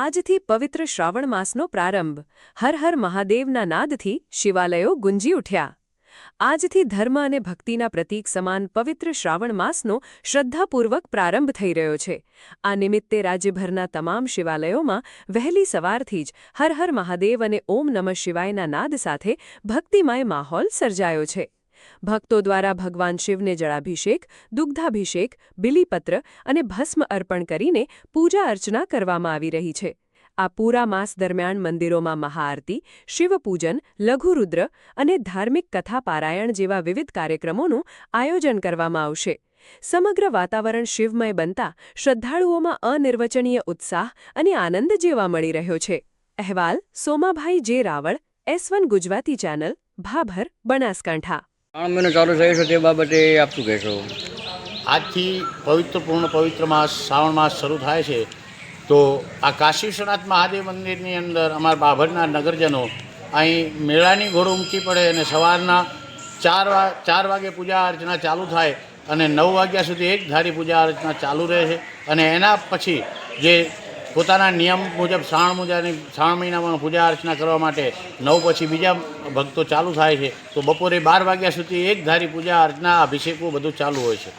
આજથી પવિત્ર શ્રાવણ માસનો પ્રારંભ. હર હર મહાદેવના નાદથી શિવાલયો ગુંજી ઉઠ્યા. આજથી ધર્મ અને ભક્તિના પ્રતીક સમાન પવિત્ર શ્રાવણ માસનો શ્રદ્ધાપૂર્વક પ્રારંભ થઈ રહ્યો છે. આ નિમિત્તે રાજ્યભરના તમામ શિવાલયોમાં વહેલી સવારથી જ હર હર મહાદેવ અને ઓમ નમઃ શિવાયના નાદ સાથે ભક્તિમય માહોલ સર્જાયો છે. ભક્તો દ્વારા ભગવાન શિવને જળાભિષેક, દુગ્ધાભિષેક, બિલીપત્ર અને ભસ્મ અર્પણ કરીને પૂજા અર્ચના કરવામાં આવી રહી છે. આ પૂરા માસ દરમિયાન મંદિરોમાં મહાઆરતી, શિવપૂજન, લઘુરુદ્ર અને ધાર્મિક કથા પારાયણ જેવા વિવિધ કાર્યક્રમોનું આયોજન કરવામાં આવશે. સમગ્ર વાતાવરણ શિવમય બનતા શ્રદ્ધાળુઓમાં અનિર્વચનીય ઉત્સાહ અને આનંદ જોવા મળી રહ્યો છે. અહેવાલ સોમાભાઈ જે રાવળ, S1 ગુજરાતી ચેનલ, ભાભર, બનાસકાંઠા. 3 મહિનો ચાલુ થયો છે તે બાબતે આપ શું કહેશો? આજથી પવિત્ર માસ શ્રાવણ માસ શરૂ થાય છે. તો આ કાશી વિશ્વનાથ મહાદેવ મંદિરની અંદર અમારા બાભરના નગરજનો અહીં મેળાની ઘોડો ઉમટી પડે અને સવારના 4 વાગે પૂજા અર્ચના ચાલુ થાય અને 9 વાગ્યા સુધી એક ધારી પૂજા અર્ચના ચાલુ રહે છે. અને એના પછી જે પોતાના નિયમ મુજબ શ્રાવણ મહિનામાં પૂજા અર્ચના કરવા માટે 9 પછી બીજા ભક્તો ચાલુ થાય છે. તો બપોરે 12 વાગ્યા સુધી એક ધારી પૂજા અર્ચના અભિષેકો બધું ચાલુ હોય છે.